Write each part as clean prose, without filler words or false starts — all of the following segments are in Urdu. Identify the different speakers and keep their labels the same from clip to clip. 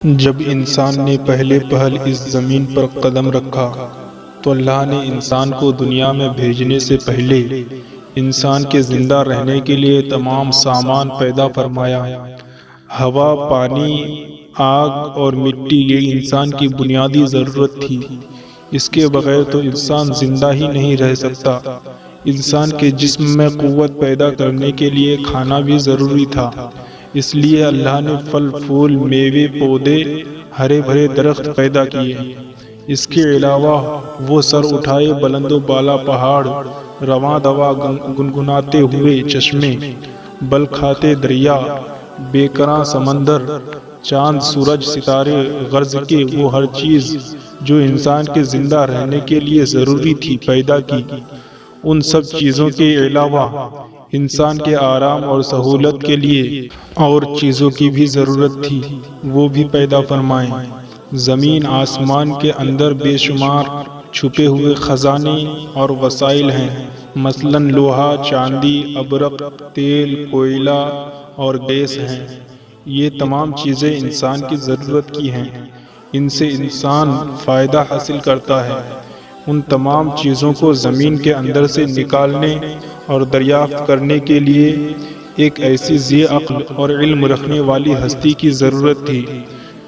Speaker 1: جب انسان نے پہلے پہل اس زمین پر قدم رکھا تو اللہ نے انسان کو دنیا میں بھیجنے سے پہلے انسان کے زندہ رہنے کے لیے تمام سامان پیدا فرمایا۔ ہوا، پانی، آگ اور مٹی یہ انسان کی بنیادی ضرورت تھی۔ اس کے بغیر تو انسان زندہ ہی نہیں رہ سکتا۔ انسان کے جسم میں قوت پیدا کرنے کے لیے کھانا بھی ضروری تھا۔ اس لیے اللہ نے پھل پھول، میوے، پودے، ہرے بھرے درخت پیدا کیے۔ اس کے علاوہ وہ سر اٹھائے بلند و بالا پہاڑ، رواں دوا گنگناتے ہوئے چشمے، بل کھاتے دریا، بے کراں سمندر، چاند، سورج، ستارے، غرض کے وہ ہر چیز جو انسان کے زندہ رہنے کے لیے ضروری تھی پیدا کی۔ ان سب چیزوں کے علاوہ انسان کے آرام اور سہولت کے لیے اور چیزوں کی بھی ضرورت تھی، وہ بھی پیدا فرمائیں۔ زمین آسمان کے اندر بے شمار چھپے ہوئے خزانے اور وسائل ہیں، مثلاً لوہا، چاندی، ابرق، تیل، کوئلہ اور گیس ہیں۔ یہ تمام چیزیں انسان کی ضرورت کی ہیں، ان سے انسان فائدہ حاصل کرتا ہے۔ ان تمام چیزوں کو زمین کے اندر سے نکالنے اور دریافت کرنے کے لیے ایک ایسی ذی عقل اور علم رکھنے والی ہستی کی ضرورت تھی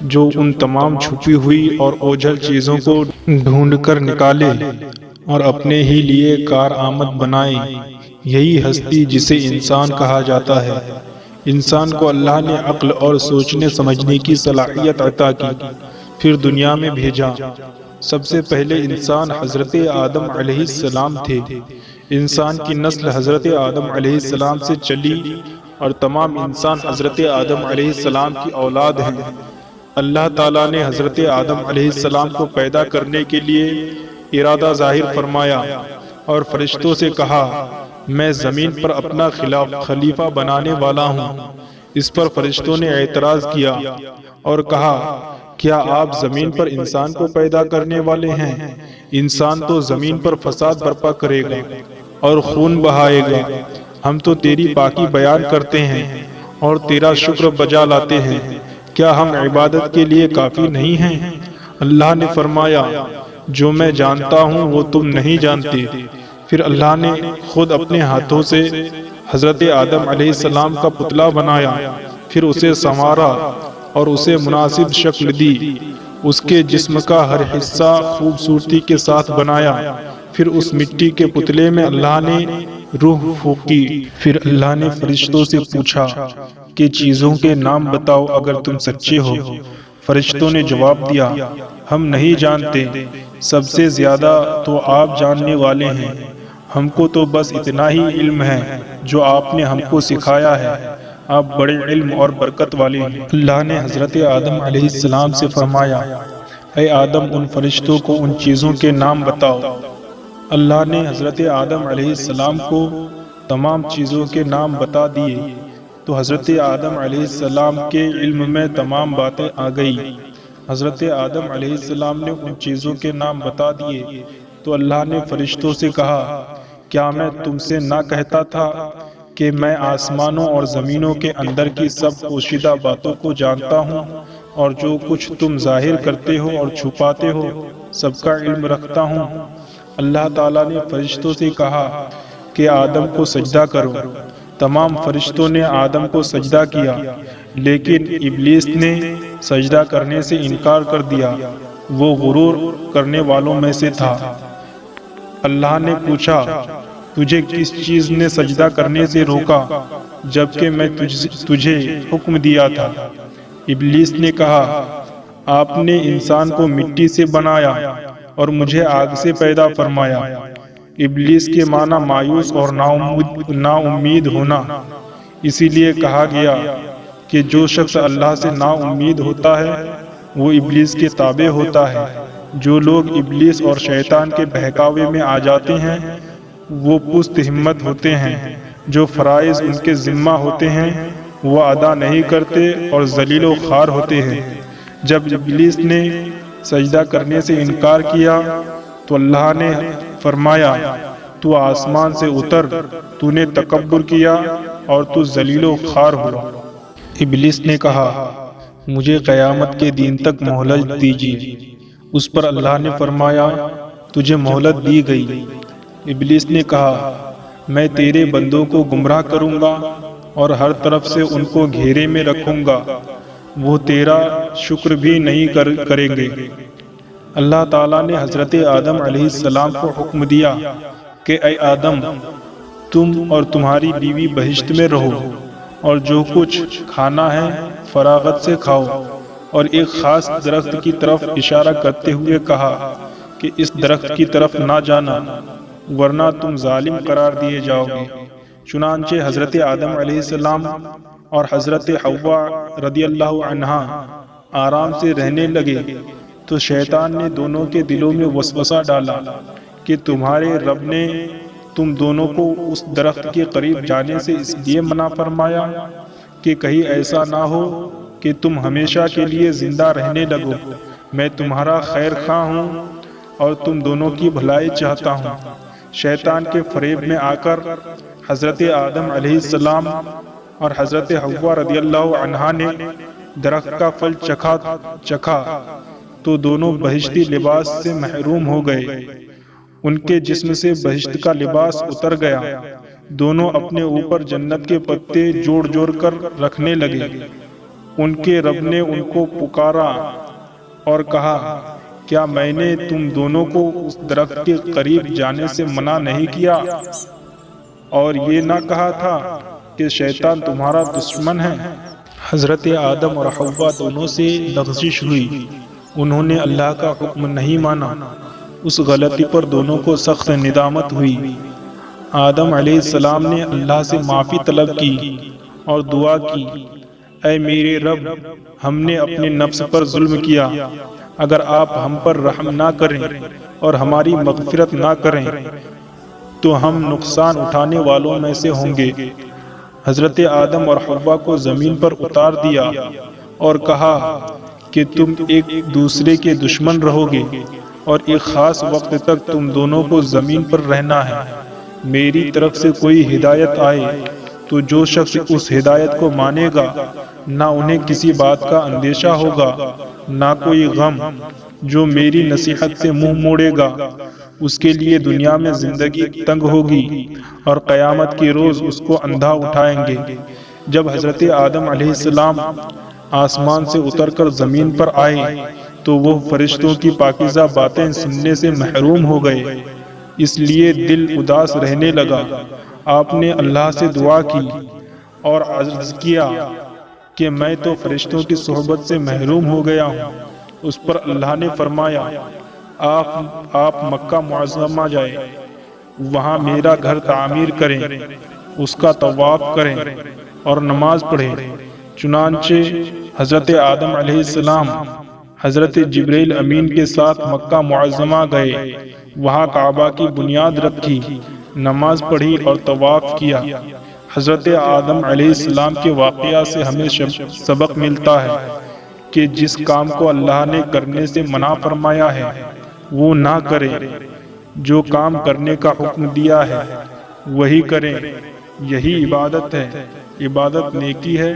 Speaker 1: جو ان تمام چھپی ہوئی اور اوجھل چیزوں کو ڈھونڈ کر نکالے اور اپنے ہی لیے کارآمد بنائے۔ یہی ہستی جسے انسان کہا جاتا ہے۔ انسان کو اللہ نے عقل اور سوچنے سمجھنے کی صلاحیت عطا کی، پھر دنیا میں بھیجا۔ سب سے پہلے انسان حضرت آدم علیہ السلام تھے۔ انسان کی نسل حضرت آدم علیہ السلام سے چلی اور تمام انسان حضرت آدم علیہ السلام کی اولاد ہیں۔ اللہ تعالیٰ نے حضرت آدم علیہ السلام کو پیدا کرنے کے لیے ارادہ ظاہر فرمایا اور فرشتوں سے کہا، میں زمین پر اپنا خلیفہ بنانے والا ہوں۔ اس پر فرشتوں نے اعتراض کیا اور کہا، کیا آپ زمین پر انسان کو پیدا کرنے والے ہیں؟ انسان تو زمین پر فساد برپا کرے گا اور خون بہائے گا۔ ہم تو تیری پاکی بیان کرتے ہیں اور تیرا شکر بجا لاتے ہیں، کیا ہم عبادت کے لیے کافی نہیں ہیں؟ اللہ نے فرمایا، جو میں جانتا ہوں وہ تم نہیں جانتے۔ پھر اللہ نے خود اپنے ہاتھوں سے حضرت آدم علیہ السلام کا پتلا بنایا، پھر اسے سنوارا اور اسے مناسب شکل دی۔ اس کے جسم کا ہر حصہ خوبصورتی کے ساتھ بنایا۔ پھر اس مٹی کے پتلے میں اللہ نے روح پھونکی۔ پھر اللہ نے فرشتوں سے پوچھا کہ چیزوں کے نام بتاؤ اگر تم سچے ہو۔ فرشتوں نے جواب دیا، ہم نہیں جانتے، سب سے زیادہ تو آپ جاننے والے ہیں۔ ہم کو تو بس اتنا ہی علم ہے جو آپ نے ہم کو سکھایا ہے، آپ بڑے علم اور برکت والے ہیں۔ اللہ نے حضرت آدم علیہ السلام سے فرمایا، اے آدم ان فرشتوں کو ان چیزوں کے نام بتاؤ۔ اللہ نے حضرت آدم علیہ السلام کو تمام چیزوں کے نام بتا دیے تو حضرت آدم علیہ السلام کے علم میں تمام باتیں آ گئی۔ حضرت آدم علیہ السلام نے ان چیزوں کے نام بتا دیے تو اللہ نے فرشتوں سے کہا، کیا میں تم سے نہ کہتا تھا کہ میں آسمانوں اور زمینوں کے اندر کی سب پوشیدہ باتوں کو جانتا ہوں اور جو کچھ تم ظاہر کرتے ہو اور چھپاتے ہو سب کا علم رکھتا ہوں۔ اللہ تعالیٰ نے فرشتوں سے کہا کہ آدم کو سجدہ کرو۔ تمام فرشتوں نے آدم کو سجدہ کیا، لیکن ابلیس نے سجدہ کرنے سے انکار کر دیا، وہ غرور کرنے والوں میں سے تھا۔ اللہ نے پوچھا، تجھے کس چیز نے سجدہ کرنے سے روکا جبکہ میں تجھے حکم دیا تھا؟ ابلیس نے کہا، آپ نے انسان کو مٹی سے بنایا اور مجھے آگ سے پیدا فرمایا۔ ابلیس کے معنی مایوس اور نا امید ہونا، اسی لیے کہا گیا کہ جو شخص اللہ سے نا امید ہوتا ہے وہ ابلیس کے تابع ہوتا ہے۔ جو لوگ ابلیس اور شیطان کے بہکاوے میں آ جاتے ہیں وہ پست ہمت ہوتے ہیں، جو فرائض ان کے ذمہ ہوتے ہیں وہ ادا نہیں کرتے اور ذلیل و خوار ہوتے ہیں۔ جب ابلیس نے سجدہ کرنے سے انکار کیا تو اللہ نے فرمایا، تو آسمان سے اتر، تو نے تکبر کیا اور تو ذلیل و خوار ہوا۔ ابلیس نے کہا، مجھے قیامت کے دن تک مہلت دیجیے۔ اس پر اللہ نے فرمایا تجھے مہلت دی گئی۔ ابلیس نے کہا میں تیرے بندوں کو گمراہ کروں گا اور ہر طرف سے ان کو گھیرے میں رکھوں گا، وہ تیرا شکر بھی نہیں کریں گے۔ اللہ تعالیٰ نے حضرت آدم علیہ السلام کو حکم دیا کہ اے آدم، تم اور تمہاری بیوی بہشت میں رہو اور جو کچھ کھانا ہے فراغت سے کھاؤ، اور ایک خاص درخت کی طرف اشارہ کرتے ہوئے کہا کہ اس درخت کی طرف نہ جانا ورنہ تم ظالم قرار دیے جاؤ گے۔ چنانچہ حضرت آدم علیہ السلام اور حضرت حوا رضی اللہ عنہا آرام سے رہنے لگے تو شیطان نے دونوں کے دلوں میں وسوسہ ڈالا کہ تمہارے رب نے تم دونوں کو اس درخت کے قریب جانے سے اس لیے منع فرمایا کہ کہیں ایسا نہ ہو کہ تم ہمیشہ کے لیے زندہ رہنے لگو۔ میں تمہارا خیر خواہ ہوں اور تم دونوں کی بھلائی چاہتا ہوں۔ شیطان کے فریب میں آ کر حضرت آدم علیہ السلام اور حضرت حوا رضی اللہ عنہا نے درخت کا پھل چکھا تو دونوں بہشتی لباس سے محروم ہو گئے۔ ان کے جسم سے بہشت کا لباس اتر گیا۔ دونوں اپنے اوپر جنت کے پتے جوڑ جوڑ کر رکھنے لگے۔ ان کے رب نے ان کو پکارا اور کہا کیا میں نے تم دونوں کو اس درخت کے قریب جانے سے منع نہیں کیا اور یہ نہ کہا تھا کہ شیطان تمہارا دشمن ہے؟ حضرت آدم اور حوا دونوں سے لغزش ہوئی۔ انہوں نے اللہ کا حکم نہیں مانا۔ اس غلطی پر دونوں کو سخت ندامت ہوئی۔ آدم علیہ السلام نے اللہ سے معافی طلب کی اور دعا کی، اے میرے رب، ہم نے اپنے نفس پر ظلم کیا، اگر آپ ہم پر رحم نہ کریں اور ہماری مغفرت نہ کریں تو ہم نقصان اٹھانے والوں میں سے ہوں گے۔ حضرت آدم اور حوا کو زمین پر اتار دیا اور کہا کہ تم ایک دوسرے کے دشمن رہو گے اور ایک خاص وقت تک تم دونوں کو زمین پر رہنا ہے۔ میری طرف سے کوئی ہدایت آئے تو جو شخص اس ہدایت کو مانے گا نہ انہیں کسی بات کا اندیشہ ہوگا نہ کوئی غم۔ جو میری نصیحت سے منہ موڑے گا اس کے لیے دنیا میں زندگی تنگ ہوگی اور قیامت کے روز اس کو اندھا اٹھائیں گے۔ جب حضرت آدم علیہ السلام آسمان سے اتر کر زمین پر آئے تو وہ فرشتوں کی پاکیزہ باتیں سننے سے محروم ہو گئے، اس لیے دل اداس رہنے لگا۔ آپ نے اللہ سے دعا کی اور عرض کیا کہ میں تو فرشتوں کی صحبت سے محروم ہو گیا ہوں۔ اس پر اللہ نے فرمایا آپ مکہ معظمہ جائیں، وہاں میرا گھر تعمیر کریں، اس کا طواف کریں اور نماز پڑھیں۔ چنانچہ حضرت آدم علیہ السلام حضرت جبرائیل امین کے ساتھ مکہ معظمہ گئے، وہاں کعبہ کی بنیاد رکھی، نماز پڑھی اور طواف کیا۔ حضرت آدم علیہ السلام کے واقعہ سے ہمیں سبق ملتا ہے کہ جس کام کو اللہ نے کرنے سے منع فرمایا ہے وہ نہ کریں، جو کام کرنے کا حکم دیا ہے وہی کریں۔ یہی عبادت ہے، عبادت نیکی ہے،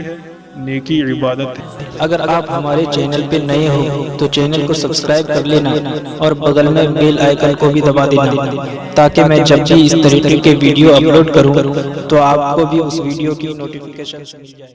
Speaker 1: نیکی عبادت ہے۔
Speaker 2: اگر آپ ہمارے چینل پہ نئے ہو تو چینل کو سبسکرائب کر لینا اور بغل میں بیل آئیکن کو بھی دبا دینا تاکہ میں جب بھی اس طریقے کے ویڈیو اپلوڈ کروں تو آپ کو بھی اس ویڈیو کی نوٹیفیکیشن مل جائے۔